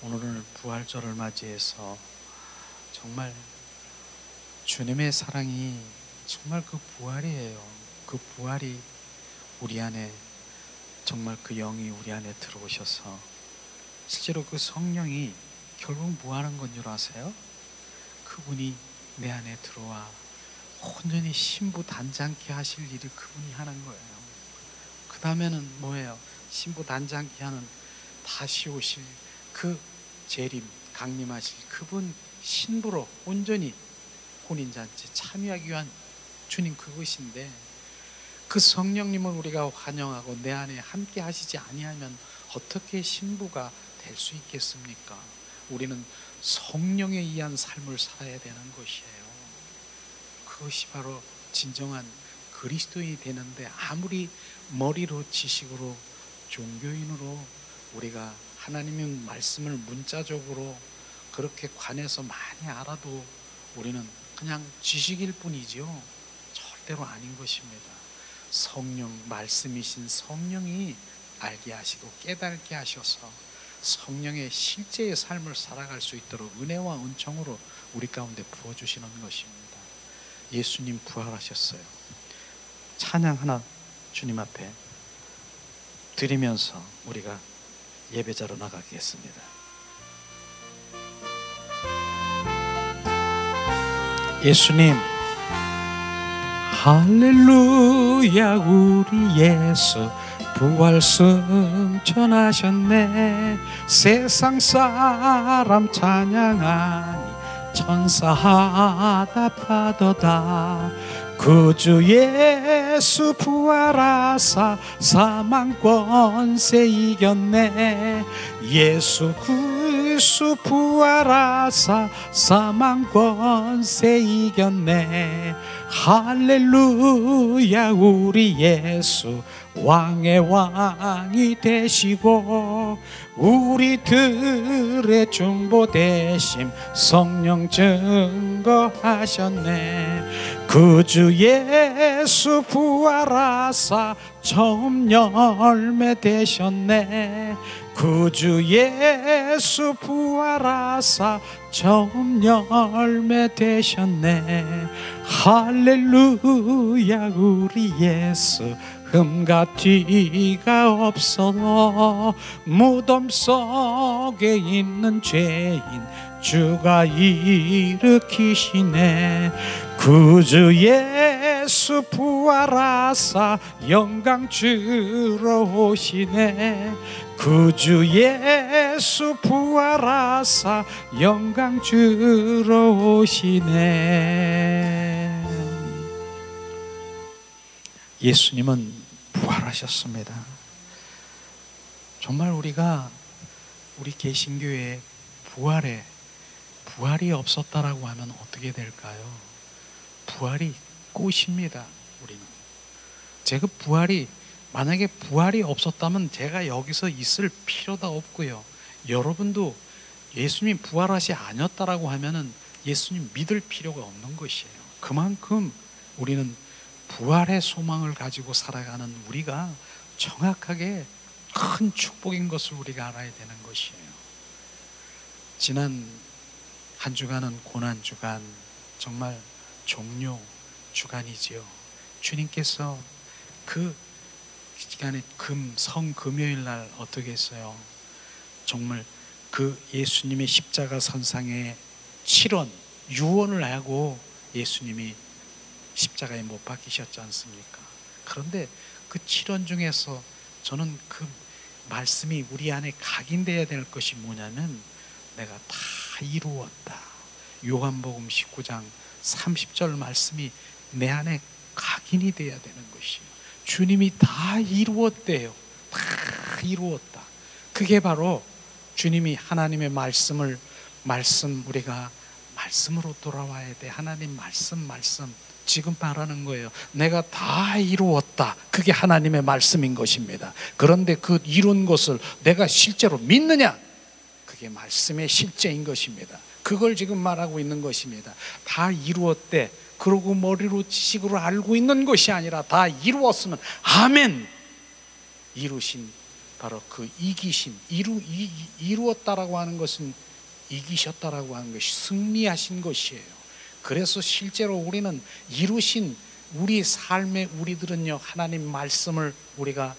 오늘은 부활절을 맞이해서 정말 주님의 사랑이 정말 그 부활이에요. 그 부활이 우리 안에, 정말 그 영이 우리 안에 들어오셔서 실제로 그 성령이 결국 뭐 하는 건 줄 아세요? 그분이 내 안에 들어와 온전히 신부단장케 하실 일을 그분이 하는 거예요. 그 다음에는 뭐예요? 신부단장케 하는 다시 오실 그 재림, 강림하실 그분 신부로 온전히 혼인잔치 참여하기 위한 주님 그것인데, 그 성령님을 우리가 환영하고 내 안에 함께 하시지 아니하면 어떻게 신부가 될 수 있겠습니까? 우리는 성령에 의한 삶을 살아야 되는 것이에요. 그것이 바로 진정한 그리스도인이 되는데, 아무리 머리로 지식으로 종교인으로 우리가 하나님의 말씀을 문자적으로 그렇게 관해서 많이 알아도 우리는 그냥 지식일 뿐이죠. 절대로 아닌 것입니다. 성령, 말씀이신 성령이 알게 하시고 깨닫게 하셔서 성령의 실제의 삶을 살아갈 수 있도록 은혜와 은총으로 우리 가운데 부어주시는 것입니다. 예수님 부활하셨어요. 찬양 하나 주님 앞에 드리면서 우리가 예배자로 나가겠습니다. 예수님, 할렐루야, 우리 예수 부활 승천하셨네. 세상 사람 찬양하니 천사하다 파도다. 구주 예수 부활하사 사망 권세 이겼네. 예수 구주 부활하사 사망 권세 이겼네. 할렐루야, 우리 예수 왕의 왕이 되시고 우리들의 중보 되심 성령 증거하셨네. 구주 예수 부활하사 처음 열매 되셨네. 구주 예수 부활하사 처음 열매 되셨네. 할렐루야, 우리 예수 흠과 티가 없어 무덤 속에 있는 죄인 주가 일으키시네. 구주 예수 부활하사 영광 주러 오시네. 구주 예수 부활하사 영광 주러 오시네. 예수님은 부활하셨습니다. 정말 우리가 우리 개신교에 부활이 없었다라고 하면 어떻게 될까요? 부활이 꽃입니다. 우리는 제가 만약에 부활이 없었다면 제가 여기서 있을 필요도 없고요. 여러분도 예수님 부활하시 아니었다라고 하면은 예수님 믿을 필요가 없는 것이에요. 그만큼 우리는 부활의 소망을 가지고 살아가는 우리가 정확하게 큰 축복인 것을 우리가 알아야 되는 것이에요. 지난 한 주간은 고난주간, 정말 종료 주간이지요. 주님께서 그 시간에 성금요일 날 어떻게 했어요? 정말 그 예수님의 십자가 선상에 유언을 하고 예수님이 십자가에 못 박히셨지 않습니까? 그런데 그 7원 중에서 저는 그 말씀이 우리 안에 각인되어야 될 것이 뭐냐면, 내가 다 이루었다. 요한복음 19장 30절 말씀이 내 안에 각인이 되어야 되는 것이에요. 주님이 다 이루었대요. 다 이루었다. 그게 바로 주님이 하나님의 우리가 말씀으로 돌아와야 돼. 하나님 말씀 지금 말하는 거예요. 내가 다 이루었다. 그게 하나님의 말씀인 것입니다. 그런데 그 이룬 것을 내가 실제로 믿느냐? 그게 말씀의 실제인 것입니다. 그걸 지금 말하고 있는 것입니다. 다 이루었대. 그러고 머리로 지식으로 알고 있는 것이 아니라 다 이루었으면 아멘. 이루신 바로 그 이기심, 이루었다라고 하는 것은 이기셨다라고 하는 것이 승리하신 것이에요. 그래서 실제로 우리는 이루신 우리 삶의 우리들은요, 하나님 말씀을 우리가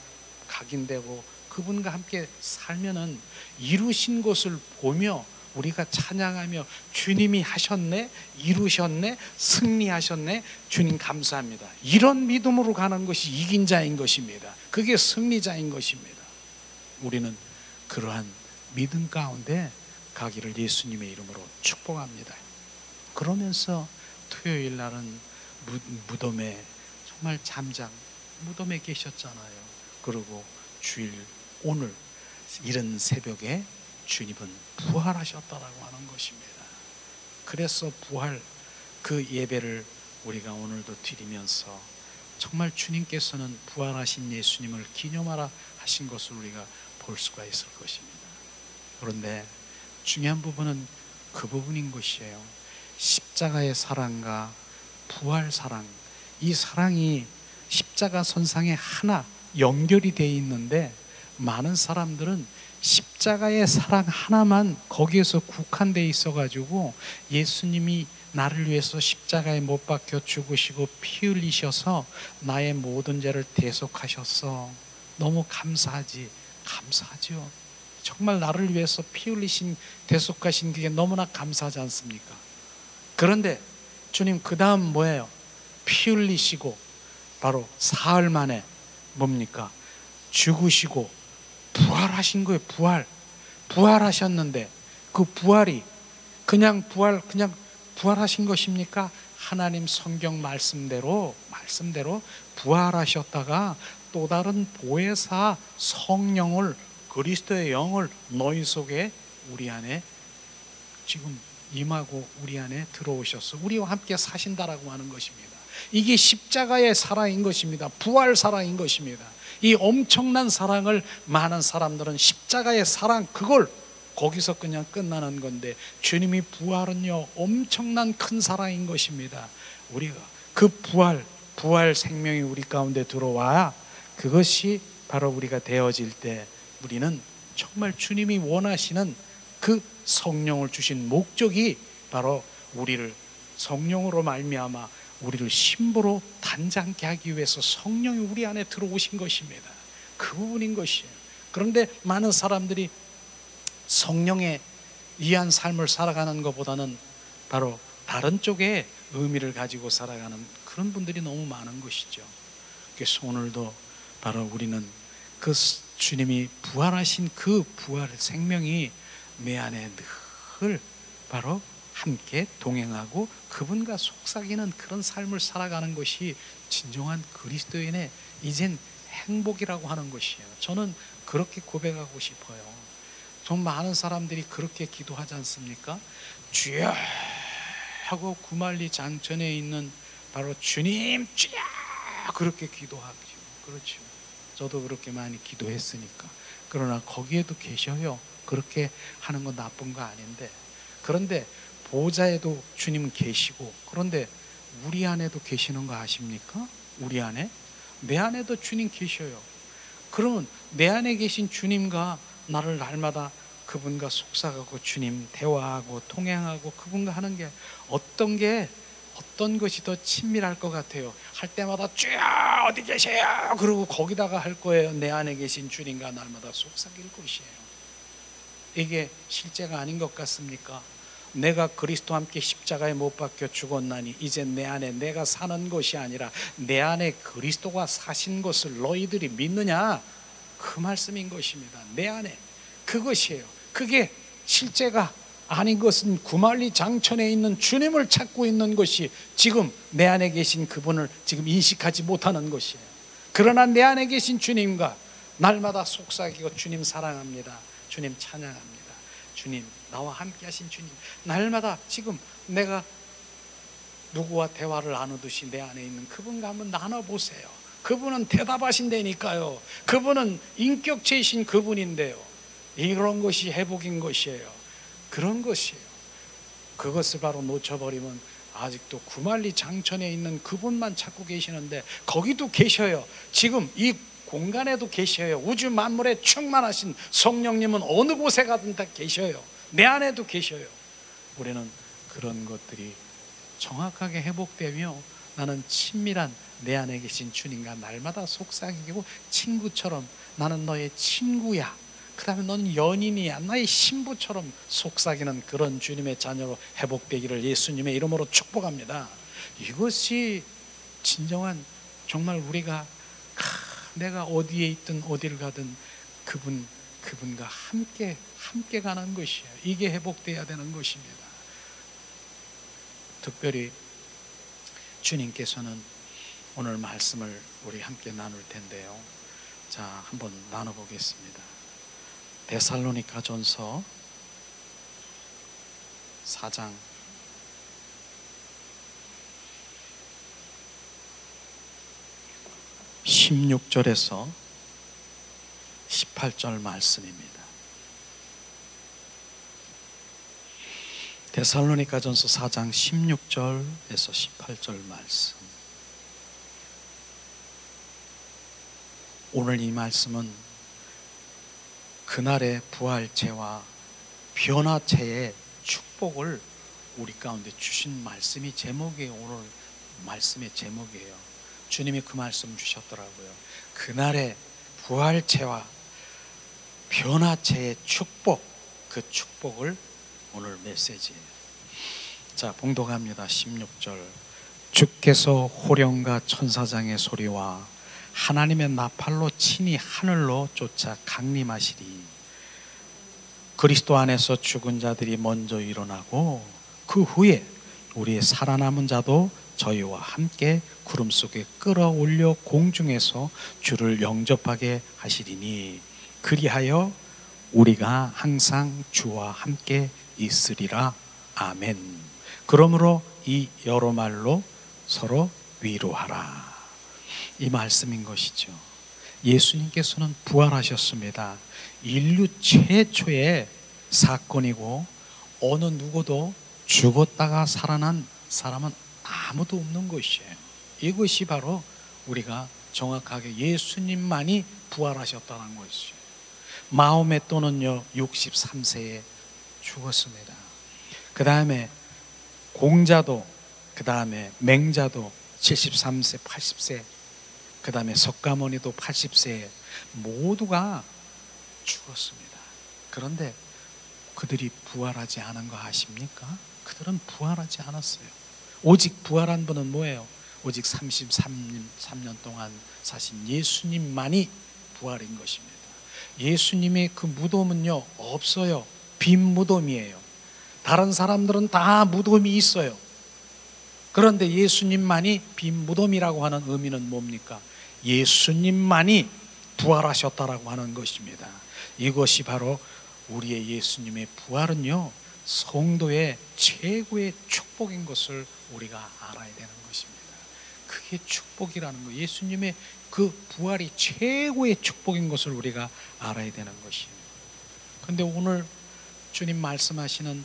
각인되고 그분과 함께 살면은 이루신 것을 보며 우리가 찬양하며 주님이 하셨네, 이루셨네, 승리하셨네, 주님 감사합니다. 이런 믿음으로 가는 것이 이긴 자인 것입니다. 그게 승리자인 것입니다. 우리는 그러한 믿음 가운데 가기를 예수님의 이름으로 축복합니다. 그러면서 토요일 날은 무덤에 정말 무덤에 계셨잖아요. 그리고 주일 오늘 이른 새벽에 주님은 부활하셨다라고 하는 것입니다. 그래서 부활 그 예배를 우리가 오늘도 드리면서 정말 주님께서는 부활하신 예수님을 기념하라 하신 것을 우리가 볼 수가 있을 것입니다. 그런데 중요한 부분은 그 부분인 것이에요. 십자가의 사랑과 부활 사랑, 이 사랑이 십자가 선상에 하나 연결이 되어 있는데 많은 사람들은 십자가의 사랑 하나만 거기에서 국한되어 있어가지고 예수님이 나를 위해서 십자가에 못 박혀 죽으시고 피 흘리셔서 나의 모든 죄를 대속하셨어. 너무 감사하지. 감사하죠. 정말 나를 위해서 피 흘리신 대속하신 게 너무나 감사하지 않습니까? 그런데 주님 그 다음 뭐예요? 피 흘리시고 바로 사흘 만에 뭡니까? 죽으시고 부활하신 거예요. 부활하셨는데 그 부활이 그냥 부활하신 것입니까? 하나님 성경 말씀대로 부활하셨다가 또 다른 보혜사 성령을, 그리스도의 영을 너희 속에 우리 안에 지금 임하고 우리 안에 들어오셔서 우리와 함께 사신다라고 하는 것입니다. 이게 십자가의 사랑인 것입니다. 부활 사랑인 것입니다. 이 엄청난 사랑을 많은 사람들은 십자가의 사랑, 그걸 거기서 그냥 끝나는 건데, 주님이 부활은요 엄청난 큰 사랑인 것입니다. 우리가 그 부활 생명이 우리 가운데 들어와 그것이 바로 우리가 되어질 때 우리는 정말 주님이 원하시는 그 성령을 주신 목적이 바로 우리를 성령으로 말미암아 우리를 신부로 단장케 하기 위해서 성령이 우리 안에 들어오신 것입니다. 그 부분인 것이에요. 그런데 많은 사람들이 성령에 의한 삶을 살아가는 것보다는 바로 다른 쪽에 의미를 가지고 살아가는 그런 분들이 너무 많은 것이죠. 그래서 오늘도 바로 우리는 그 주님이 부활하신 그 부활 생명이 내 안에 늘 바로 함께 동행하고 그분과 속삭이는 그런 삶을 살아가는 것이 진정한 그리스도인의 이젠 행복이라고 하는 것이에요. 저는 그렇게 고백하고 싶어요. 좀 많은 사람들이 그렇게 기도하지 않습니까? 주여 하고 구말리 장천에 있는 바로 주님 주여 그렇게 기도하죠. 그렇죠. 저도 그렇게 많이 기도했으니까. 그러나 거기에도 계셔요. 그렇게 하는 건 나쁜 거 아닌데, 그런데 보좌에도 주님 계시고, 그런데 우리 안에도 계시는 거 아십니까? 우리 안에? 내 안에도 주님 계셔요. 그러면 내 안에 계신 주님과 나를 날마다 그분과 속삭하고 주님 대화하고 통행하고 그분과 하는 게 어떤 것이 더 친밀할 것 같아요? 할 때마다 주여 어디 계세요? 그러고 거기다가 할 거예요. 내 안에 계신 주님과 날마다 속삭일 것이에요. 이게 실제가 아닌 것 같습니까? 내가 그리스도와 함께 십자가에 못 박혀 죽었나니 이제 내 안에 내가 사는 것이 아니라 내 안에 그리스도가 사신 것을 너희들이 믿느냐? 그 말씀인 것입니다. 내 안에 그것이에요. 그게 실제가 아닌 것은 구말리 장천에 있는 주님을 찾고 있는 것이 지금 내 안에 계신 그분을 지금 인식하지 못하는 것이에요. 그러나 내 안에 계신 주님과 날마다 속삭이고 주님 사랑합니다. 주님 찬양합니다. 주님 나와 함께 하신 주님, 날마다 지금 내가 누구와 대화를 나누듯이 내 안에 있는 그분과 한번 나눠보세요. 그분은 대답하신다니까요. 그분은 인격체이신 그분인데요. 이런 것이 회복인 것이에요. 그런 것이에요. 그것을 바로 놓쳐버리면 아직도 구말리 장천에 있는 그분만 찾고 계시는데 거기도 계셔요. 지금 이 공간에도 계셔요. 우주 만물에 충만하신 성령님은 어느 곳에 가든 다 계셔요. 내 안에도 계셔요. 우리는 그런 것들이 정확하게 회복되며 나는 친밀한 내 안에 계신 주님과 날마다 속삭이고 친구처럼 나는 너의 친구야, 그 다음에 너는 연인이야, 나의 신부처럼 속삭이는 그런 주님의 자녀로 회복되기를 예수님의 이름으로 축복합니다. 이것이 진정한 정말 우리가 내가 어디에 있든 어디를 가든 그분과 함께 가는 것이에요. 이게 회복돼야 되는 것입니다. 특별히 주님께서는 오늘 말씀을 우리 함께 나눌 텐데요. 자, 한번 나눠보겠습니다. 데살로니가전서 4장 16절에서 18절 말씀입니다. 데살로니가전서 4장 16절에서 18절 말씀. 오늘 이 말씀은 그날의 부활체와 변화체의 축복을 우리 가운데 주신 말씀이 제목이에요. 오늘 말씀의 제목이에요. 주님이 그 말씀 주셨더라고요. 그날의 부활체와 변화체의 축복, 그 축복을 오늘 메시지예요. 자, 봉독합니다. 16절. 주께서 호령과 천사장의 소리와 하나님의 나팔로 친히 하늘로 쫓아 강림하시리. 그리스도 안에서 죽은 자들이 먼저 일어나고 그 후에 우리의 살아남은 자도 저희와 함께 구름 속에 끌어올려 공중에서 주를 영접하게 하시리니 그리하여 우리가 항상 주와 함께 있으리라. 아멘. 그러므로 이 여러 말로 서로 위로하라. 이 말씀인 것이죠. 예수님께서는 부활하셨습니다. 인류 최초의 사건이고 어느 누구도 죽었다가 살아난 사람은 아무도 없는 것이에요. 이것이 바로 우리가 정확하게 예수님만이 부활하셨다는 것이에요. 마호메 또는요 63세에 죽었습니다. 그 다음에 공자도, 그 다음에 맹자도 73세, 80세, 그 다음에 석가모니도 80세에 모두가 죽었습니다. 그런데 그들이 부활하지 않은 거 아십니까? 그들은 부활하지 않았어요. 오직 부활한 분은 뭐예요? 오직 33년 동안 사신 예수님만이 부활인 것입니다. 예수님의 그 무덤은요 없어요. 빈 무덤이에요. 다른 사람들은 다 무덤이 있어요. 그런데 예수님만이 빈 무덤이라고 하는 의미는 뭡니까? 예수님만이 부활하셨다라고 하는 것입니다. 이것이 바로 우리의 예수님의 부활은요 성도의 최고의 축복인 것을 우리가 알아야 되는 것입니다. 그게 축복이라는 거, 예수님의 그 부활이 최고의 축복인 것을 우리가 알아야 되는 것이에요. 그런데 오늘 주님 말씀하시는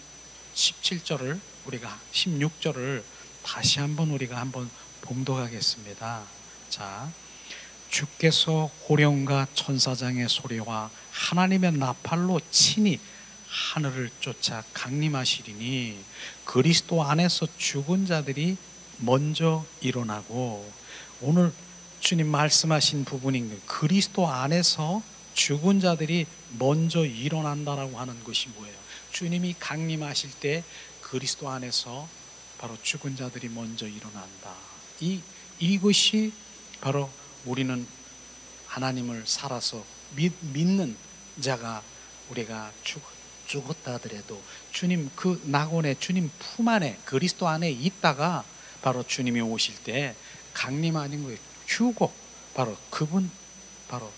17절을 우리가 16절을 다시 한번 우리가 한번 봉독하겠습니다. 자, 주께서 호령과 천사장의 소리와 하나님의 나팔로 친히 하늘을 쫓아 강림하시리니 그리스도 안에서 죽은 자들이 먼저 일어나고, 오늘 주님 말씀하신 부분인 거예요. 그리스도 안에서 죽은 자들이 먼저 일어난다라고 하는 것이 뭐예요? 주님이 강림하실 때 그리스도 안에서 바로 죽은 자들이 먼저 일어난다. 이것이 바로 우리는 하나님을 살아서 믿는 자가 우리가 죽었다 하더라도 주님 그 낙원에 주님 품 안에 그리스도 안에 있다가 바로 주님이 오실 때 강림하는 거예요. 휴고, 바로 그분 바로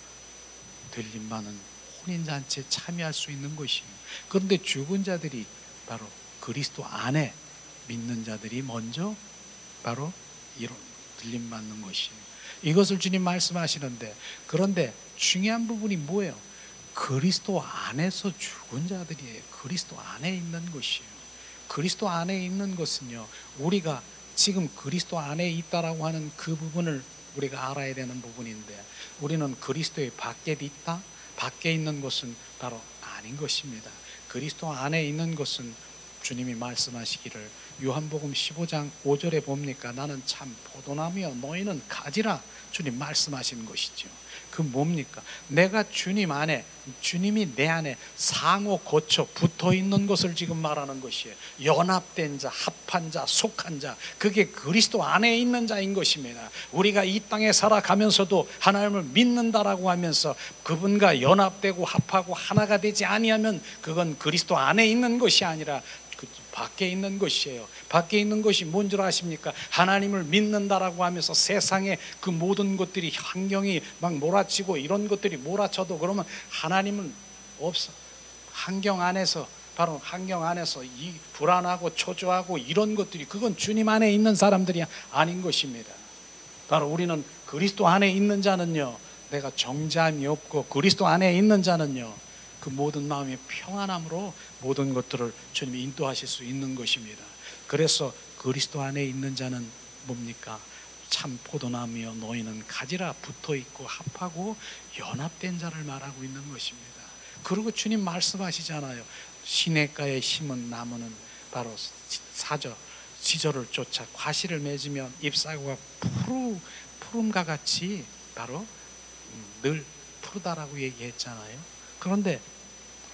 들림받는 혼인잔치에 참여할 수 있는 것이에요. 그런데 죽은 자들이 바로 그리스도 안에 믿는 자들이 먼저 바로 들림받는 것이에요. 이것을 주님 말씀하시는데, 그런데 중요한 부분이 뭐예요? 그리스도 안에서 죽은 자들이에요. 그리스도 안에 있는 것이에요. 그리스도 안에 있는 것은요, 우리가 지금 그리스도 안에 있다라고 하는 그 부분을 우리가 알아야 되는 부분인데, 우리는 그리스도의 밖에 있다? 밖에 있는 것은 바로 아닌 것입니다. 그리스도 안에 있는 것은 주님이 말씀하시기를 요한복음 15장 5절에 봅니까? 나는 참 포도나무여 너희는 가지라. 주님 말씀하시는 것이죠. 그 뭡니까? 내가 주님 안에, 주님이 내 안에 상호 거쳐 붙어 있는 것을 지금 말하는 것이에요. 연합된 자, 합한 자, 속한 자, 그게 그리스도 안에 있는 자인 것입니다. 우리가 이 땅에 살아가면서도 하나님을 믿는다라고 하면서 그분과 연합되고 합하고 하나가 되지 아니하면 그건 그리스도 안에 있는 것이 아니라 그 밖에 있는 것이에요. 밖에 있는 것이 뭔 줄 아십니까? 하나님을 믿는다라고 하면서 세상에 그 모든 것들이, 환경이 막 몰아치고 이런 것들이 몰아쳐도 그러면 하나님은 없어. 환경 안에서, 바로 환경 안에서 이 불안하고 초조하고 이런 것들이, 그건 주님 안에 있는 사람들이 아닌 것입니다. 바로 우리는 그리스도 안에 있는 자는요, 내가 정죄함이 없고, 그리스도 안에 있는 자는요, 그 모든 마음이 평안함으로 모든 것들을 주님이 인도하실 수 있는 것입니다. 그래서 그리스도 안에 있는 자는 뭡니까? 참 포도나무여 너희는 가지라. 붙어있고 합하고 연합된 자를 말하고 있는 것입니다. 그리고 주님 말씀하시잖아요. 시냇가에 심은 나무는 바로 시절을 쫓아 과실을 맺으면 잎사귀가 푸름과 같이 바로 늘 푸르다라고 얘기했잖아요. 그런데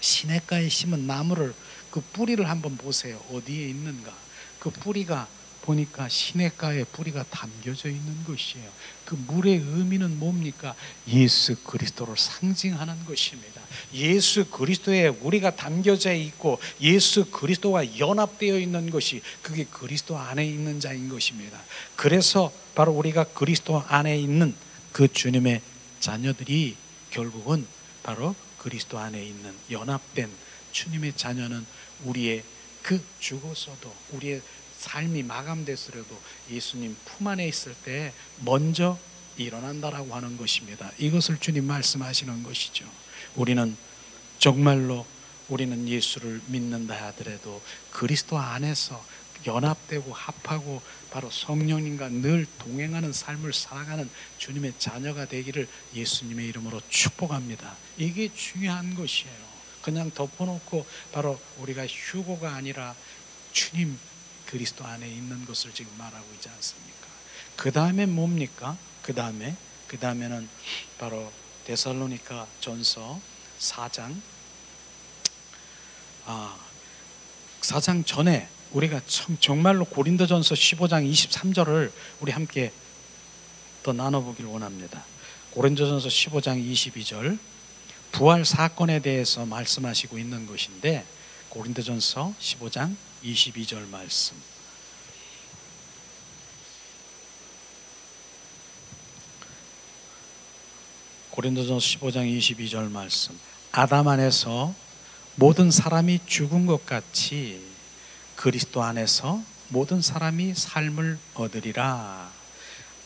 시냇가에 심은 나무를, 그 뿌리를 한번 보세요. 어디에 있는가? 그 뿌리가 보니까 시냇가에 뿌리가 담겨져 있는 것이에요. 그 물의 의미는 뭡니까? 예수 그리스도를 상징하는 것입니다. 예수 그리스도에 우리가 담겨져 있고 예수 그리스도와 연합되어 있는 것이, 그게 그리스도 안에 있는 자인 것입니다. 그래서 바로 우리가 그리스도 안에 있는 그 주님의 자녀들이 결국은 바로 그리스도 안에 있는 연합된 주님의 자녀는 우리의 그 죽어서도, 우리의 삶이 마감됐으려도 예수님 품 안에 있을 때 먼저 일어난다라고 하는 것입니다. 이것을 주님 말씀하시는 것이죠. 우리는 정말로 우리는 예수를 믿는다 하더라도 그리스도 안에서 연합되고 합하고 바로 성령님과 늘 동행하는 삶을 살아가는 주님의 자녀가 되기를 예수님의 이름으로 축복합니다. 이게 중요한 것이에요. 그냥 덮어놓고 바로 우리가 휴고가 아니라 주님 그리스도 안에 있는 것을 지금 말하고 있지 않습니까? 그 다음에 뭡니까? 그 다음에는 바로 데살로니가 전서 4장 4장 전에 우리가 정말로 고린도전서 15장 23절을 우리 함께 더 나눠보길 원합니다. 고린도전서 15장 22절, 부활 사건에 대해서 말씀하시고 있는 것인데, 고린도전서 15장 22절 말씀. 고린도전서 15장 22절 말씀. 아담 안에서 모든 사람이 죽은 것 같이 그리스도 안에서 모든 사람이 삶을 얻으리라.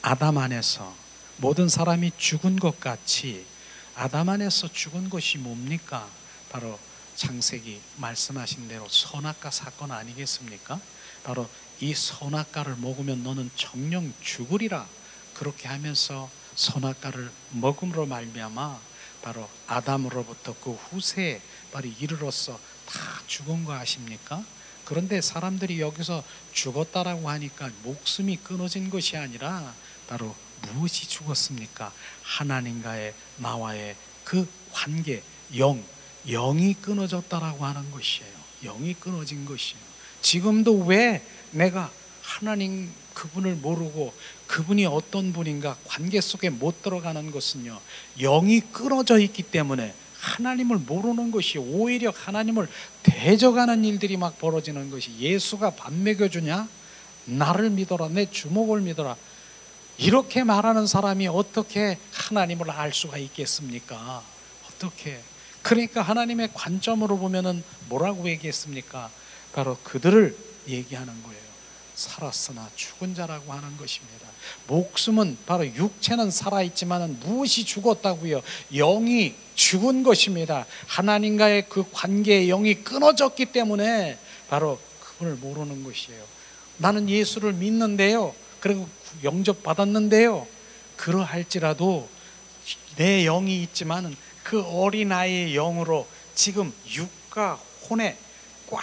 아담 안에서 모든 사람이 죽은 것 같이, 아담 안에서 죽은 것이 뭡니까? 바로 창세기 말씀하신 대로 선악과 사건 아니겠습니까? 바로 이 선악과를 먹으면 너는 정령 죽으리라. 그렇게 하면서 선악과를 먹음으로 말미암아 바로 아담으로부터 그 후세에 바로 이르러서 다 죽은 거 아십니까? 그런데 사람들이 여기서 죽었다라고 하니까 목숨이 끊어진 것이 아니라 바로 무엇이 죽었습니까? 하나님과의 나와의 그 관계, 영이 끊어졌다라고 하는 것이에요. 영이 끊어진 것이에요. 지금도 왜 내가 하나님 그분을 모르고 그분이 어떤 분인가 관계 속에 못 들어가는 것은요, 영이 끊어져 있기 때문에 하나님을 모르는 것이, 오히려 하나님을 대적하는 일들이 막 벌어지는 것이, 예수가 밥 먹여주냐? 나를 믿어라, 내 주먹을 믿어라. 이렇게 말하는 사람이 어떻게 하나님을 알 수가 있겠습니까? 어떻게? 그러니까 하나님의 관점으로 보면은 뭐라고 얘기했습니까? 바로 그들을 얘기하는 거예요. 살았으나 죽은 자라고 하는 것입니다. 목숨은, 바로 육체는 살아있지만 무엇이 죽었다고요? 영이 죽은 것입니다. 하나님과의 그 관계의 영이 끊어졌기 때문에 바로 그분을 모르는 것이에요. 나는 예수를 믿는데요, 그리고 영접받았는데요, 그러할지라도 내 영이 있지만 그 어린아이의 영으로 지금 육과 혼에 꽉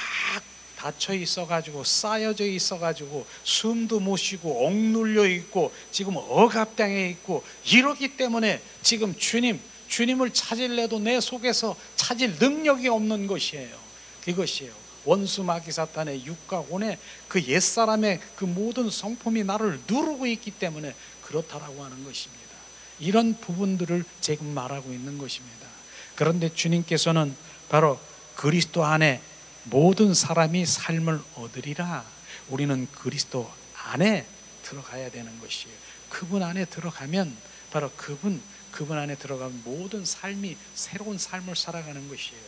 닫혀 있어가지고 쌓여져 있어가지고 숨도 못 쉬고 억눌려 있고 지금 억압당해 있고 이러기 때문에 지금 주님을 찾으려도 내 속에서 찾을 능력이 없는 것이에요. 이것이에요. 원수 마귀 사탄의 육과 혼에 그 옛사람의 그 모든 성품이 나를 누르고 있기 때문에 그렇다라고 하는 것입니다. 이런 부분들을 지금 말하고 있는 것입니다. 그런데 주님께서는 바로 그리스도 안에 모든 사람이 삶을 얻으리라. 우리는 그리스도 안에 들어가야 되는 것이에요. 그분 안에 들어가면 바로 그분 안에 들어가면 모든 삶이 새로운 삶을 살아가는 것이에요.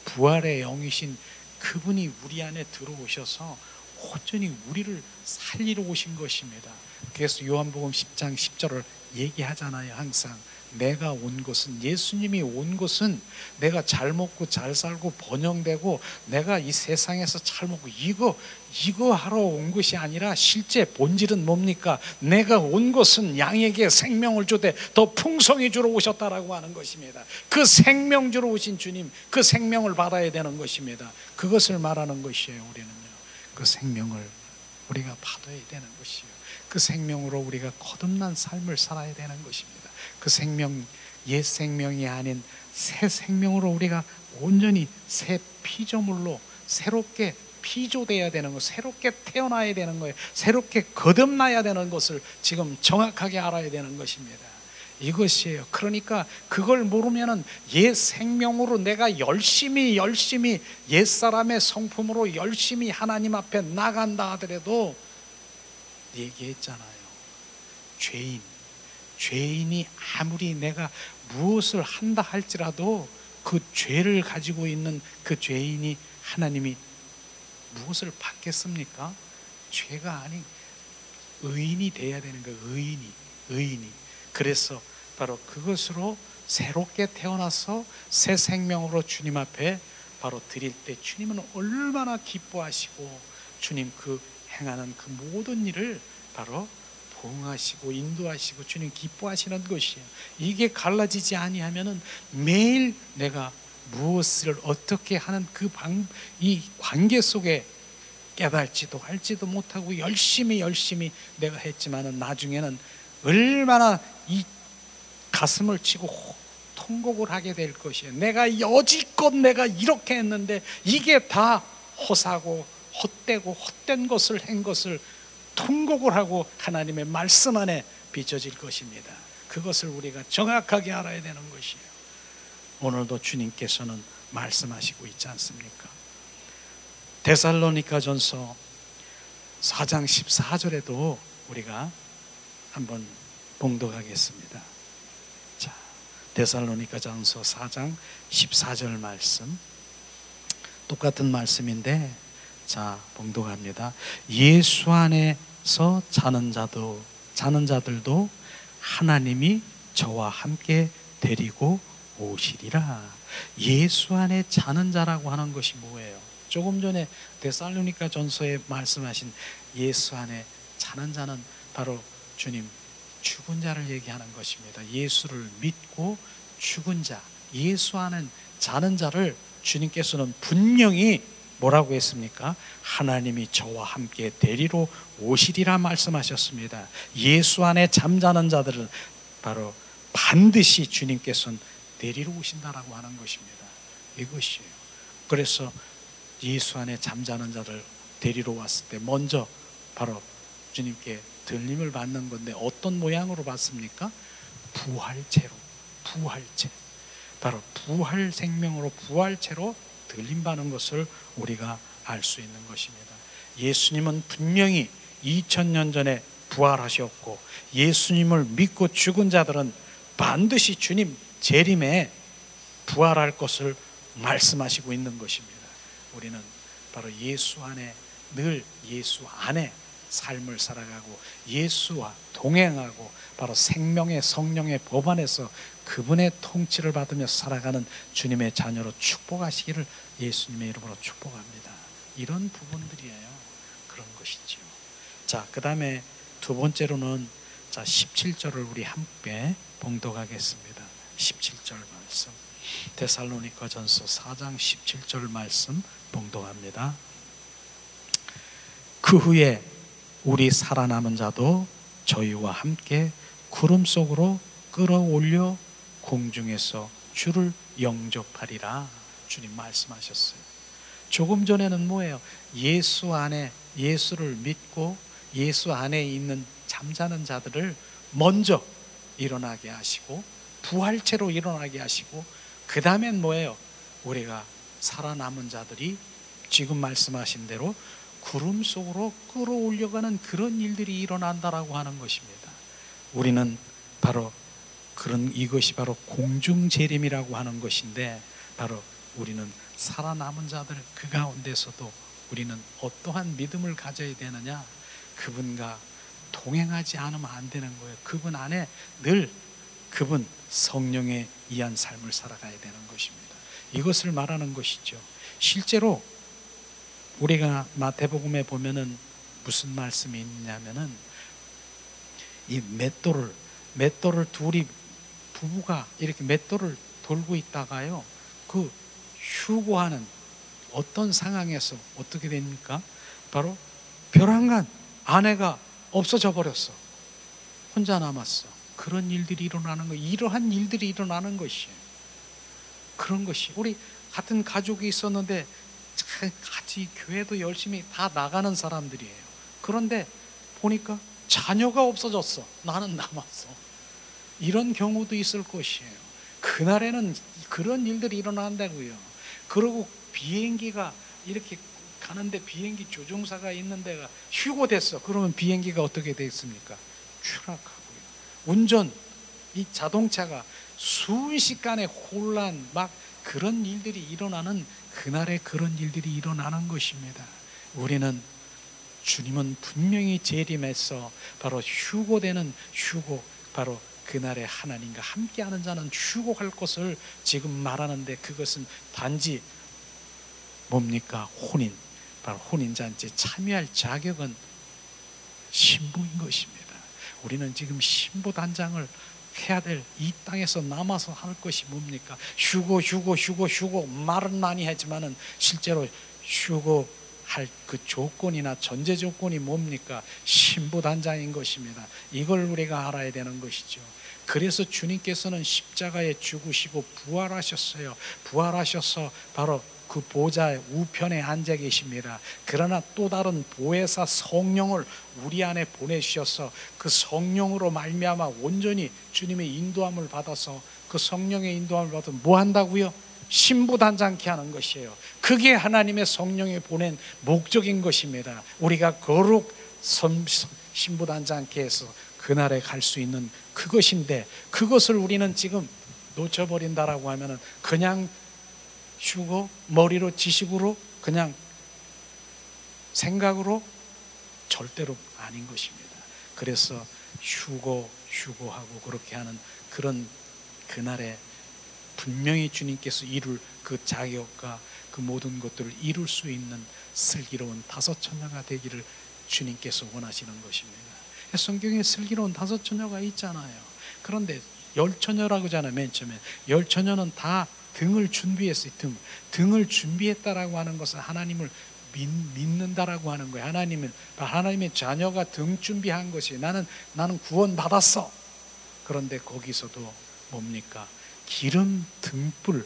부활의 영이신 그분이 우리 안에 들어오셔서 온전히 우리를 살리러 오신 것입니다. 그래서 요한복음 10장 10절을 얘기하잖아요. 항상 내가 온 것은, 예수님이 온 것은 내가 잘 먹고 잘 살고 번영되고 내가 이 세상에서 잘 먹고 이거 하러 온 것이 아니라 실제 본질은 뭡니까? 내가 온 것은 양에게 생명을 주되 더 풍성히 주러 오셨다라고 하는 것입니다. 그 생명 주러 오신 주님, 그 생명을 받아야 되는 것입니다. 그것을 말하는 것이에요. 우리는요, 그 생명을 우리가 받아야 되는 것이에요. 그 생명으로 우리가 거듭난 삶을 살아야 되는 것입니다. 그 생명, 옛 생명이 아닌 새 생명으로 우리가 온전히 새 피조물로 새롭게 피조돼야 되는 것, 새롭게 태어나야 되는 거예요. 새롭게 거듭나야 되는 것을 지금 정확하게 알아야 되는 것입니다. 이것이에요. 그러니까 그걸 모르면은 옛 생명으로 내가 열심히 옛 사람의 성품으로 열심히 하나님 앞에 나간다 하더라도 얘기했잖아요. 죄인이 아무리 내가 무엇을 한다 할지라도 그 죄를 가지고 있는 그 죄인이 하나님이 무엇을 받겠습니까? 죄가 아닌 의인이 돼야 되는 거예요. 의인이. 그래서 바로 그것으로 새롭게 태어나서 새 생명으로 주님 앞에 바로 드릴 때 주님은 얼마나 기뻐하시고 주님 그 행하는 그 모든 일을 바로 보응하시고 인도하시고 주님 기뻐하시는 것이에요. 이게 갈라지지 아니하면은 매일 내가 무엇을 어떻게 하는 이 관계 속에 깨달지도 알지도 못하고 열심히 내가 했지만은 나중에는 얼마나 이 가슴을 치고 통곡을 하게 될 것이에요. 내가 여지껏 내가 이렇게 했는데 이게 다 허사고 헛되고 헛된 것을 한 것을 통곡을 하고 하나님의 말씀 안에 비춰질 것입니다. 그것을 우리가 정확하게 알아야 되는 것이에요. 오늘도 주님께서는 말씀하시고 있지 않습니까? 데살로니가전서 4장 14절에도 우리가 한번 봉독하겠습니다. 자, 데살로니가전서 4장 14절 말씀, 똑같은 말씀인데 자, 봉독합니다. 예수 안에서 자는 자들도 하나님이 저와 함께 데리고 오시리라. 예수 안에 자는 자라고 하는 것이 뭐예요? 조금 전에 데살로니가 전서에 말씀하신 예수 안에 자는 자는 바로 주님 죽은 자를 얘기하는 것입니다. 예수를 믿고 죽은 자, 예수 안에 자는 자를 주님께서는 분명히 뭐라고 했습니까? 하나님이 저와 함께 데리러 오시리라 말씀하셨습니다. 예수 안에 잠자는 자들은 바로 반드시 주님께서는 데리러 오신다라고 하는 것입니다. 이것이에요. 그래서 예수 안에 잠자는 자를 데리러 왔을 때 먼저 바로 주님께 들림을 받는 건데 어떤 모양으로 받습니까? 부활체로, 바로 부활 생명으로 부활체로 들림받는 것을 우리가 알 수 있는 것입니다. 예수님은 분명히 2000년 전에 부활하셨고 예수님을 믿고 죽은 자들은 반드시 주님 재림에 부활할 것을 말씀하시고 있는 것입니다. 우리는 바로 예수 안에 늘 예수 안에 삶을 살아가고 예수와 동행하고 바로 생명의 성령의 법 안에서 그분의 통치를 받으며 살아가는 주님의 자녀로 축복하시기를 예수님의 이름으로 축복합니다. 이런 부분들이에요. 그런 것이죠. 자, 그 다음에 두 번째로는 자, 17절을 우리 함께 봉독하겠습니다. 17절 말씀, 데살로니가전서 4장 17절 말씀 봉독합니다. 그 후에 우리 살아남은 자도 저희와 함께 구름 속으로 끌어올려 공중에서 주를 영접하리라. 주님 말씀하셨어요. 조금 전에는 뭐예요? 예수 안에, 예수를 믿고 예수 안에 있는 잠자는 자들을 먼저 일어나게 하시고 부활체로 일어나게 하시고, 그 다음엔 뭐예요? 우리가 살아남은 자들이 지금 말씀하신 대로 구름 속으로 끌어올려가는 그런 일들이 일어난다라고 하는 것입니다. 우리는 바로 이것이 바로 공중재림이라고 하는 것인데, 바로 우리는 살아남은 자들 그 가운데서도 우리는 어떠한 믿음을 가져야 되느냐? 그분과 동행하지 않으면 안 되는 거예요. 그분 안에 늘 그분 성령에 의한 삶을 살아가야 되는 것입니다. 이것을 말하는 것이죠. 실제로 우리가 마태복음에 보면은 무슨 말씀이 있냐면은 이 맷돌을 둘이 부부가 이렇게 맷돌을 돌고 있다가요, 그 휴고하는 어떤 상황에서 어떻게 됩니까? 바로 벼랑간 아내가 없어져 버렸어. 혼자 남았어. 그런 일들이 일어나는 거, 이러한 일들이 일어나는 것이에요. 그런 것이 우리 같은 가족이 있었는데 같이 교회도 열심히 다 나가는 사람들이에요. 그런데 보니까 자녀가 없어졌어. 나는 남았어. 이런 경우도 있을 것이에요. 그날에는 그런 일들이 일어난다고요. 그리고 비행기가 이렇게 가는데 비행기 조종사가 있는 데가 휴고됐어. 그러면 비행기가 어떻게 됐습니까? 추락하고요. 이 자동차가 순식간에 혼란, 막 그런 일들이 일어나는 그날에 그런 일들이 일어나는 것입니다. 우리는 주님은 분명히 재림해서 바로 휴고되는 휴고, 바로 그날에 하나님과 함께하는 자는 휴고할 것을 지금 말하는데, 그것은 단지 뭡니까? 혼인, 바로 혼인잔치에 참여할 자격은 신부인 것입니다. 우리는 지금 신부단장을 해야 될 이 땅에서 남아서 할 것이 뭡니까? 휴고 말은 많이 하지만은 실제로 휴고할 그 조건이나 전제 조건이 뭡니까? 신부단장인 것입니다. 이걸 우리가 알아야 되는 것이죠. 그래서 주님께서는 십자가에 죽으시고 부활하셨어요. 부활하셔서 바로 그 보좌의 우편에 앉아 계십니다. 그러나 또 다른 보혜사 성령을 우리 안에 보내주셔서 그 성령으로 말미암아 온전히 주님의 인도함을 받아서, 그 성령의 인도함을 받아서 뭐 한다고요? 신부단장케 하는 것이에요. 그게 하나님의 성령이 보낸 목적인 것입니다. 우리가 거룩 신부단장케 해서 그날에 갈 수 있는 그것인데, 그것을 우리는 지금 놓쳐버린다라고 하면은 그냥 휴고, 머리로 지식으로 그냥 생각으로 절대로 아닌 것입니다. 그래서 휴고하고 그렇게 하는 그런 그날에 분명히 주님께서 이룰 그 자격과 그 모든 것들을 이룰 수 있는 슬기로운 다섯 처녀가 되기를 주님께서 원하시는 것입니다. 성경에 슬기로운 다섯 처녀가 있잖아요. 그런데 열 처녀라고 하잖아요. 맨 처음에 열 처녀는 다 등을 준비했어요. 등을 준비했다라고 하는 것은 하나님을 믿는다라고 하는 거예요. 하나님의 자녀가 등 준비한 것이, 나는 구원 받았어. 그런데 거기서도 뭡니까? 기름 등불을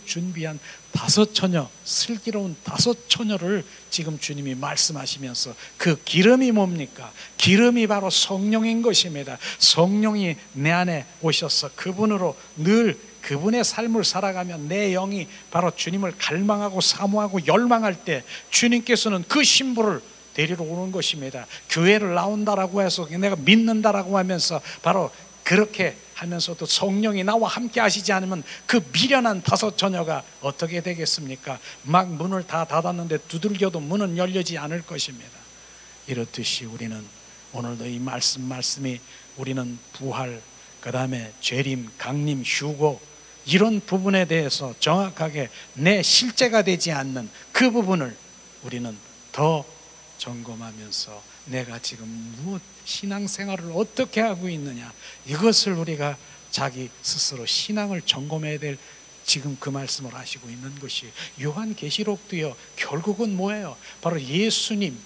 준비한 다섯 처녀, 슬기로운 다섯 처녀를 지금 주님이 말씀하시면서, 그 기름이 뭡니까? 기름이 바로 성령인 것입니다. 성령이 내 안에 오셔서 그분으로 늘 그분의 삶을 살아가면 내 영이 바로 주님을 갈망하고 사모하고 열망할 때 주님께서는 그 신부를 데리러 오는 것입니다. 교회를 나온다라고 해서 내가 믿는다라고 하면서 바로 그렇게 하면서도 성령이 나와 함께 하시지 않으면 그 미련한 다섯 처녀가 어떻게 되겠습니까? 막 문을 다 닫았는데 두들겨도 문은 열리지 않을 것입니다. 이렇듯이 우리는 오늘도 이 말씀이 우리는 부활, 그 다음에 재림, 강림, 휴고, 이런 부분에 대해서 정확하게 내 실제가 되지 않는 그 부분을 우리는 더 점검하면서 내가 지금 무엇 신앙생활을 어떻게 하고 있느냐, 이것을 우리가 자기 스스로 신앙을 점검해야 될 지금 그 말씀을 하시고 있는 것이, 요한계시록도요 결국은 뭐예요? 바로 예수님,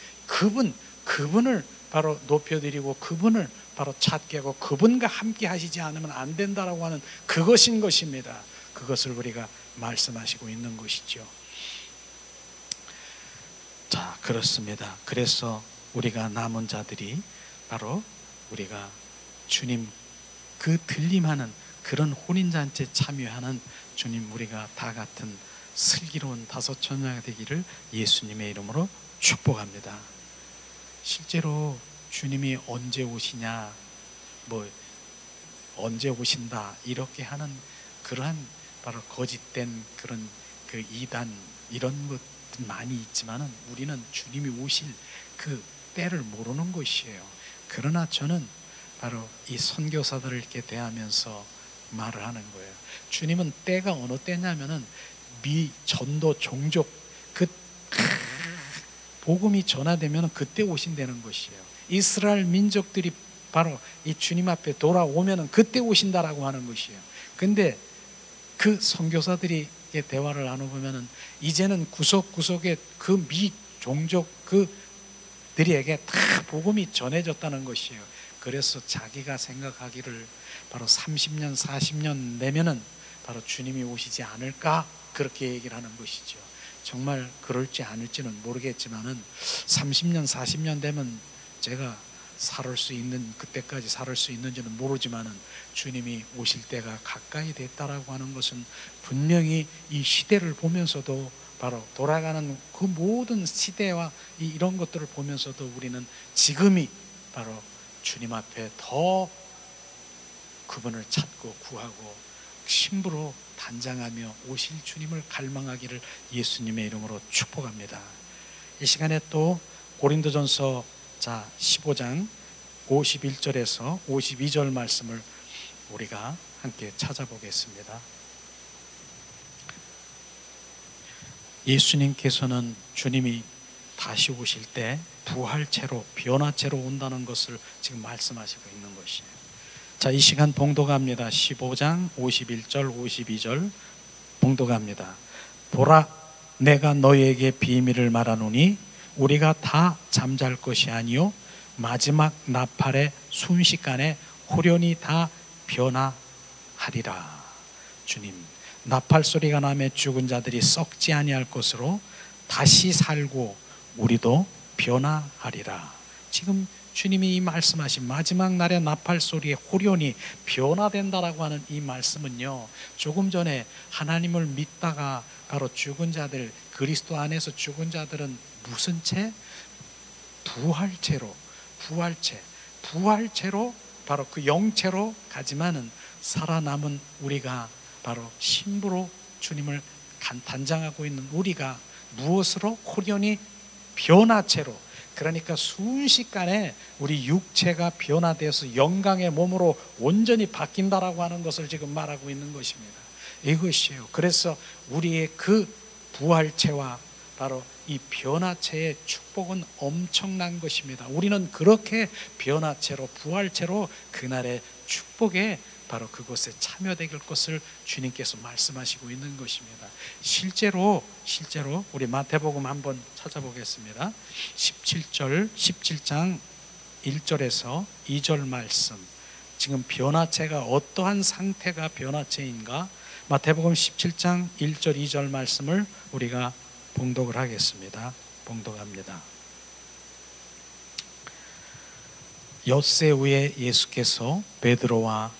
그분을 바로 높여드리고 그분을 바로 찾게 하고 그분과 함께 하시지 않으면 안 된다라고 하는 그것인 것입니다. 그것을 우리가 말씀하시고 있는 것이죠. 자, 그렇습니다. 그래서 우리가 남은 자들이 바로 우리가 주님 그 들림하는 그런 혼인잔치에 참여하는 주님, 우리가 다 같은 슬기로운 다섯 처녀가 되기를 예수님의 이름으로 축복합니다. 실제로 주님이 언제 오시냐, 언제 오신다 이렇게 하는 그러한 바로 거짓된 그런 그 이단 이런 것 많이 있지만은 우리는 주님이 오실 그 때를 모르는 것이에요. 그러나 저는 바로 이 선교사들을 이렇게 대하면서 말을 하는 거예요. 주님은 때가 어느 때냐면은 전도 종족 그 복음이 전화되면 그때 오신다는 것이에요. 이스라엘 민족들이 바로 이 주님 앞에 돌아오면은 그때 오신다라고 하는 것이에요. 근데 그 선교사들이 대화를 나눠보면은 이제는 구석구석에 그 종족 그들에게 다 복음이 전해졌다는 것이에요. 그래서 자기가 생각하기를 바로 30년 40년 내면은 바로 주님이 오시지 않을까 그렇게 얘기를 하는 것이죠. 정말 그럴지 않을지는 모르겠지만은 30년 40년 되면 제가 그때까지 살을 수 있는지는 모르지만은 주님이 오실 때가 가까이 됐다라고 하는 것은 분명히 이 시대를 보면서도 바로 돌아가는 그 모든 시대와 이런 것들을 보면서도 우리는 지금이 바로 주님 앞에 더 그분을 찾고 구하고 심부로 단장하며 오실 주님을 갈망하기를 예수님의 이름으로 축복합니다. 이 시간에 또 고린도전서 15장 51절에서 52절 말씀을 우리가 함께 찾아보겠습니다. 예수님께서는 주님이 다시 오실 때 부활체로 변화체로 온다는 것을 지금 말씀하시고 있는 것이에요. 자, 이 시간 봉독합니다. 15장 51절 52절 봉독합니다. 보라, 내가 너희에게 비밀을 말하노니 우리가 다 잠잘 것이 아니요 마지막 나팔의 순식간에 호련히 다 변화하리라. 주님, 나팔 소리가 나며 죽은 자들이 썩지 아니할 것으로 다시 살고 우리도 변화하리라. 지금 주님이 이 말씀하신 마지막 날의 나팔 소리에 호련히 변화된다라고 하는 이 말씀은요, 조금 전에 하나님을 믿다가 바로 죽은 자들, 그리스도 안에서 죽은 자들은 무슨 채? 부활체로 바로 그 영체로 가지만은 살아남은 우리가 바로 신부로 주님을 단장하고 있는 우리가 무엇으로? 호련히 변화체로, 그러니까 순식간에 우리 육체가 변화돼서 영광의 몸으로 온전히 바뀐다라고 하는 것을 지금 말하고 있는 것입니다. 이것이에요. 그래서 우리의 그 부활체와 바로 이 변화체의 축복은 엄청난 것입니다. 우리는 그렇게 변화체로 부활체로 그날의 축복에 바로 그곳에 참여될 것을 주님께서 말씀하시고 있는 것입니다. 실제로 우리 마태복음 한번 찾아보겠습니다. 17장 1절에서 2절 말씀, 지금 변화체가 어떠한 상태가 변화체인가? 마태복음 17장 1절 2절 말씀을 우리가 봉독을 하겠습니다. 봉독합니다. 엿새 후에 예수께서 베드로와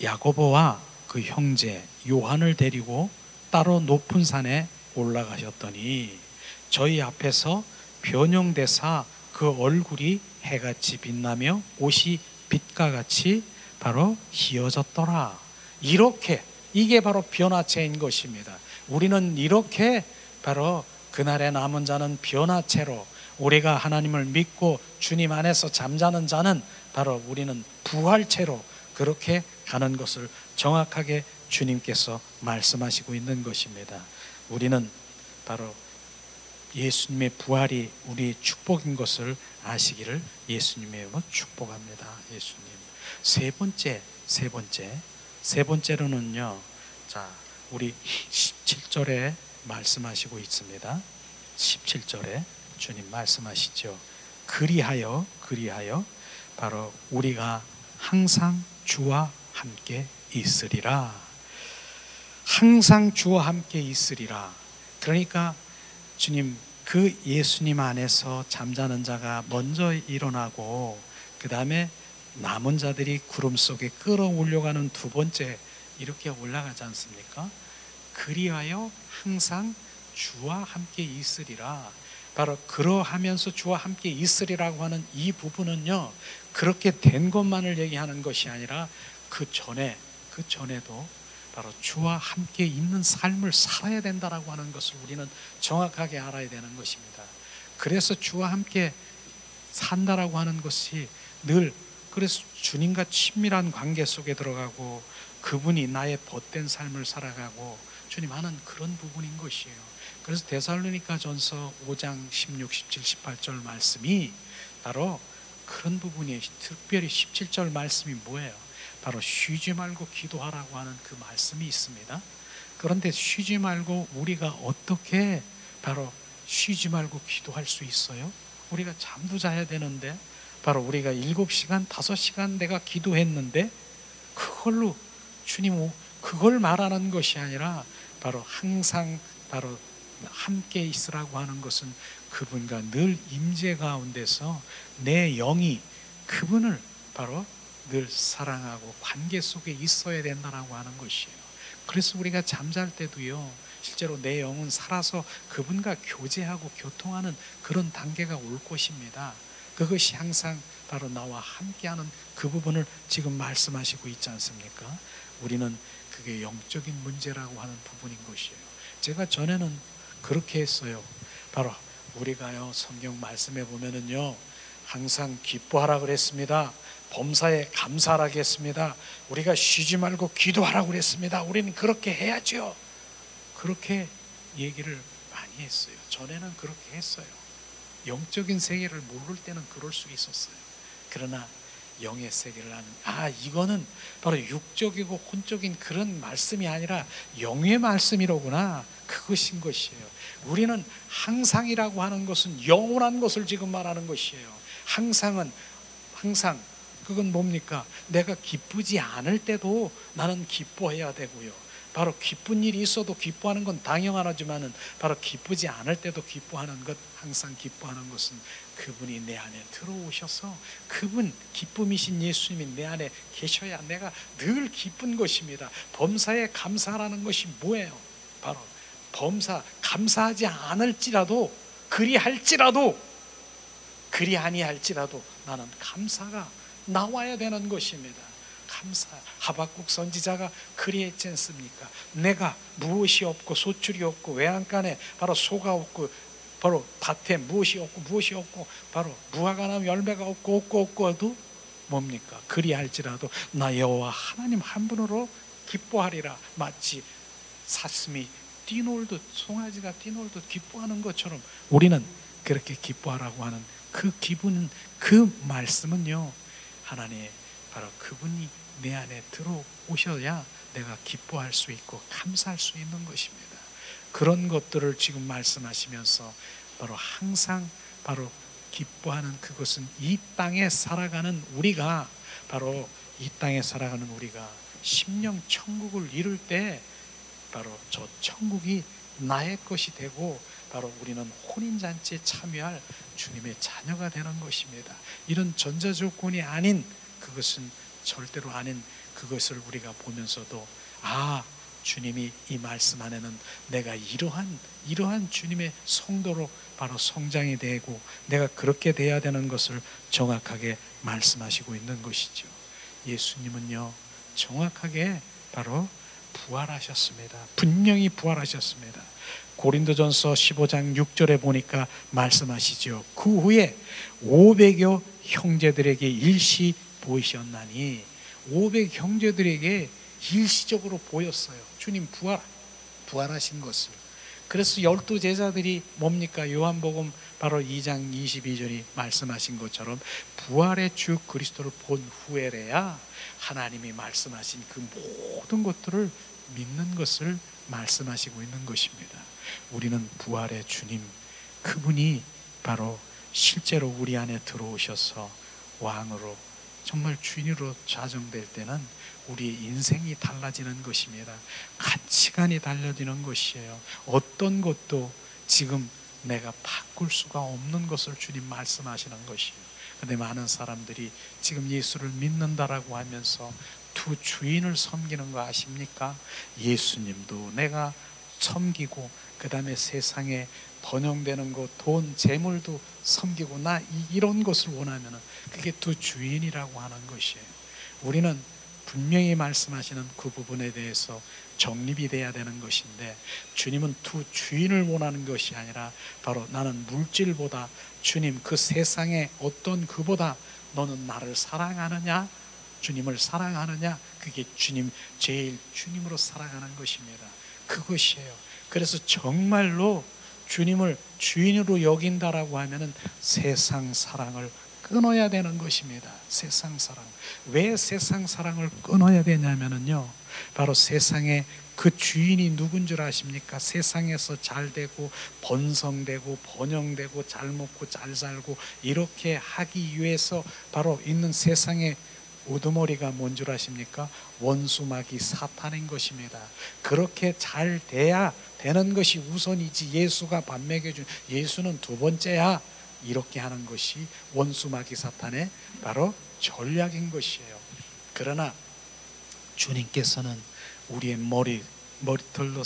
야고보와 그 형제 요한을 데리고 따로 높은 산에 올라가셨더니 저희 앞에서 변형되사 그 얼굴이 해같이 빛나며 옷이 빛과 같이 바로 희어졌더라. 이게 바로 변화체인 것입니다. 우리는 이렇게 바로 그날의 남은 자는 변화체로, 우리가 하나님을 믿고 주님 안에서 잠자는 자는 바로 우리는 부활체로 그렇게 가는 것을 정확하게 주님께서 말씀하시고 있는 것입니다. 우리는 바로 예수님의 부활이 우리의 축복인 것을 아시기를 예수님의 이름으로 축복합니다. 예수님. 세 번째로는요. 자, 우리 17절에 말씀하시고 있습니다. 17절에 주님 말씀하시죠. 그리하여 바로 우리가 항상 주와 함께 있으리라. 항상 주와 함께 있으리라. 그러니까 주님, 그 예수님 안에서 잠자는 자가 먼저 일어나고 그 다음에 남은 자들이 구름 속에 끌어올려가는 두 번째 이렇게 올라가지 않습니까? 그리하여 항상 주와 함께 있으리라. 바로 그러하면서 주와 함께 있으리라고 하는 이 부분은요, 그렇게 된 것만을 얘기하는 것이 아니라 그 전에도 바로 주와 함께 있는 삶을 살아야 된다라고 하는 것을 우리는 정확하게 알아야 되는 것입니다. 그래서 주와 함께 산다라고 하는 것이 늘, 그래서 주님과 친밀한 관계 속에 들어가고 그분이 나의 벗된 삶을 살아가고 주님 하는 그런 부분인 것이에요. 그래서 데살로니가전서 5장 16, 17, 18절 말씀이 바로 그런 부분이에요. 특별히 17절 말씀이 뭐예요? 바로 쉬지 말고 기도하라고 하는 그 말씀이 있습니다. 그런데 쉬지 말고 우리가 어떻게 바로 쉬지 말고 기도할 수 있어요? 우리가 잠도 자야 되는데 바로 우리가 7시간, 5시간 내가 기도했는데 그걸로 주님 그걸 말하는 것이 아니라 바로 항상 바로 함께 있으라고 하는 것은 그분과 늘 임재 가운데서 내 영이 그분을 바로 늘 사랑하고 관계 속에 있어야 된다라고 하는 것이에요. 그래서 우리가 잠잘 때도요, 실제로 내 영은 살아서 그분과 교제하고 교통하는 그런 단계가 올 것입니다. 그것이 항상 바로 나와 함께하는 그 부분을 지금 말씀하시고 있지 않습니까? 우리는 그게 영적인 문제라고 하는 부분인 것이에요. 제가 전에는 그렇게 했어요. 바로 우리가요, 성경 말씀에 보면은요, 항상 기뻐하라 그랬습니다. 범사에 감사하라 했습니다. 우리가 쉬지 말고 기도하라고 그랬습니다. 우리는 그렇게 해야죠. 그렇게 얘기를 많이 했어요. 전에는 그렇게 했어요. 영적인 세계를 모를 때는 그럴 수 있었어요. 그러나 영의 세계를 아는, 이거는 바로 육적이고 혼적인 그런 말씀이 아니라 영의 말씀이로구나, 그것인 것이에요. 우리는 항상이라고 하는 것은 영원한 것을 지금 말하는 것이에요. 항상 그건 뭡니까? 내가 기쁘지 않을 때도 나는 기뻐해야 되고요. 바로 기쁜 일이 있어도 기뻐하는 건 당연하지만은 바로 기쁘지 않을 때도 기뻐하는 것, 항상 기뻐하는 것은 그분이 내 안에 들어오셔서 그분 기쁨이신 예수님이 내 안에 계셔야 내가 늘 기쁜 것입니다. 범사에 감사라는 것이 뭐예요? 바로 범사, 감사하지 않을지라도 그리 아니할지라도 나는 감사가 나와야 되는 것입니다. 감사. 하박국 선지자가 그리했지 않습니까? 내가 무엇이 없고 소출이 없고 외양간에 바로 소가 없고 바로 밭에 무엇이 없고 바로 무화과 나무 열매가 없고도 뭡니까? 그리할지라도 나 여호와 하나님 한 분으로 기뻐하리라. 마치 사슴이 뛰놀듯, 송아지가 뛰놀듯 기뻐하는 것처럼 우리는 그렇게 기뻐하라고 하는 그 기분, 그 말씀은요, 하나님 바로 그분이 내 안에 들어오셔야 내가 기뻐할 수 있고 감사할 수 있는 것입니다. 그런 것들을 지금 말씀하시면서 바로 항상 바로 기뻐하는 그것은 이 땅에 살아가는 우리가 심령 천국을 이룰 때 바로 저 천국이 나의 것이 되고 바로 우리는 혼인잔치에 참여할 주님의 자녀가 되는 것입니다. 이런 전자조건이 아닌, 그것은 절대로 아닌 그것을 우리가 보면서도 주님이 이 말씀 안에는 내가 이러한 주님의 성도로 바로 성장이 되고 내가 그렇게 돼야 되는 것을 정확하게 말씀하시고 있는 것이죠. 예수님은요, 정확하게 바로 부활하셨습니다. 분명히 부활하셨습니다. 고린도전서 15장 6절에 보니까 말씀하시죠. 그 후에 500여 형제들에게 일시 보이셨나니, 500 형제들에게 일시적으로 보였어요. 주님 부활하신 것을. 그래서 12제자들이 뭡니까? 요한복음 바로 2장 22절이 말씀하신 것처럼 부활의 주 그리스도를 본 후에래야 하나님이 말씀하신 그 모든 것들을 믿는 것을 말씀하시고 있는 것입니다. 우리는 부활의 주님, 그분이 바로 실제로 우리 안에 들어오셔서 왕으로, 정말 주인으로 좌정될 때는 우리의 인생이 달라지는 것입니다. 가치관이 달라지는 것이에요. 어떤 것도 지금 내가 바꿀 수가 없는 것을 주님 말씀하시는 것이에요. 그런데 많은 사람들이 지금 예수를 믿는다라고 하면서 두 주인을 섬기는 거 아십니까? 예수님도 내가 섬기고, 그 다음에 세상에 번영되는 것, 돈, 재물도 섬기고, 나 이런 것을 원하면 그게 두 주인이라고 하는 것이에요. 우리는 분명히 말씀하시는 그 부분에 대해서 정립이 돼야 되는 것인데, 주님은 두 주인을 원하는 것이 아니라 바로 나는 물질보다, 주님 그 세상에 어떤 그보다 너는 나를 사랑하느냐, 주님을 사랑하느냐, 그게 주님, 제일 주님으로 사랑하는 것입니다. 그것이에요. 그래서 정말로 주님을 주인으로 여긴다라고 하면은 세상 사랑을 끊어야 되는 것입니다. 세상 사랑. 왜 세상 사랑을 끊어야 되냐면요, 바로 세상에 그 주인이 누군 줄 아십니까? 세상에서 잘 되고 번성되고 번영되고 잘 먹고 잘 살고 이렇게 하기 위해서 바로 있는 세상의 우두머리가 뭔 줄 아십니까? 원수마귀 사탄인 것입니다. 그렇게 잘 돼야 되는 것이 우선이지, 예수가 밥 먹여준 예수는 두 번째야, 이렇게 하는 것이 원수마귀 사탄의 바로 전략인 것이에요. 그러나 주님께서는 우리의 머리털도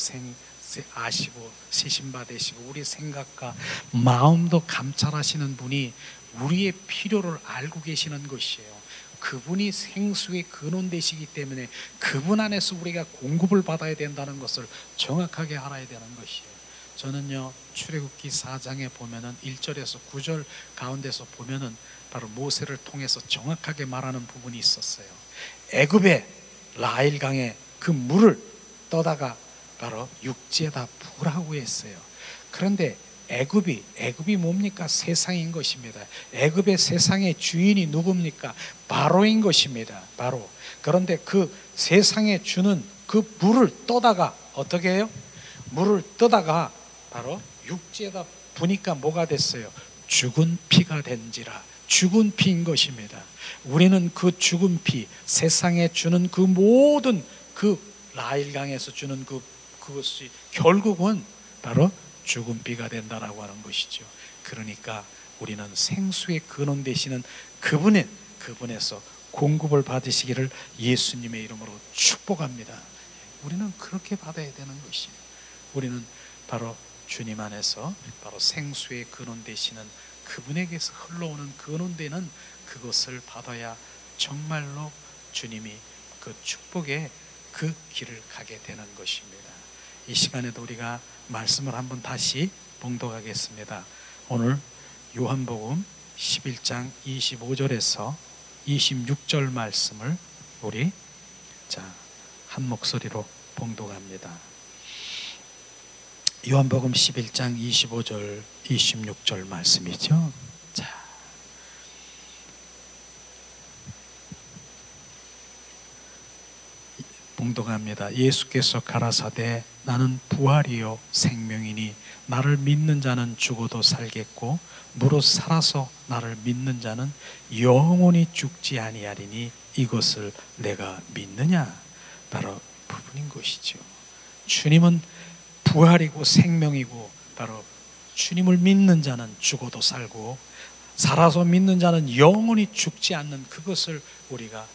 아시고 세심바 되시고 우리 생각과 마음도 감찰하시는 분이 우리의 필요를 알고 계시는 것이에요. 그분이 생수의 근원 되시기 때문에 그분 안에서 우리가 공급을 받아야 된다는 것을 정확하게 알아야 되는 것이에요. 저는요, 출애굽기 4장에 보면은 1절에서 9절 가운데서 보면은 바로 모세를 통해서 정확하게 말하는 부분이 있었어요. 애굽의 라일강에 그 물을 떠다가 바로 육지에다 부으라고 했어요. 그런데 애굽이 뭡니까? 세상인 것입니다. 애굽의 세상의 주인이 누굽니까? 바로인 것입니다. 바로. 그런데 그 세상에 주는 그 물을 떠다가 어떻게 해요? 물을 떠다가 바로 육지에다 부니까 뭐가 됐어요? 죽은 피가 된지라. 죽은 피인 것입니다. 우리는 그 죽은 피, 세상에 주는 그 모든 그 라일강에서 주는 그것이 결국은 바로 죽은 피가 된다라고 하는 것이죠. 그러니까 우리는 생수의 근원 되시는 그분에서 공급을 받으시기를 예수님의 이름으로 축복합니다. 우리는 그렇게 받아야 되는 것이에요. 우리는 바로 주님 안에서 바로 생수의 근원 되시는 그분에게서 흘러오는 근원되는 그것을 받아야 정말로 주님이 그 축복의 그 길을 가게 되는 것입니다. 이 시간에도 우리가 말씀을 한번 다시 봉독하겠습니다. 오늘 요한복음 11장 25절에서 26절 말씀을 우리 한 목소리로 봉독합니다. 요한복음 11장 25절 26절 말씀이죠. 봉독합니다. 예수께서 가라사대 나는 부활이요 생명이니 나를 믿는 자는 죽어도 살겠고 무릇 살아서 나를 믿는 자는 영원히 죽지 아니하리니 이것을 내가 믿느냐? 바로 부분인 것이죠. 주님은 부활이고 생명이고 바로 주님을 믿는 자는 죽어도 살고 살아서 믿는 자는 영원히 죽지 않는 그것을 우리가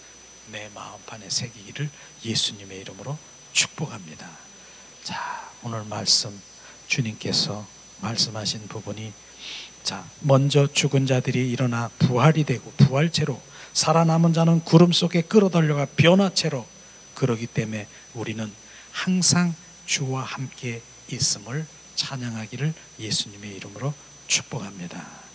내 마음판에 새기기를 예수님의 이름으로 축복합니다. 오늘 말씀 주님께서 말씀하신 부분이 먼저 죽은 자들이 일어나 부활이 되고 부활체로 살아남은 자는 구름 속에 끌어들여가 변화체로, 그러기 때문에 우리는 항상 주와 함께 있음을 찬양하기를 예수님의 이름으로 축복합니다.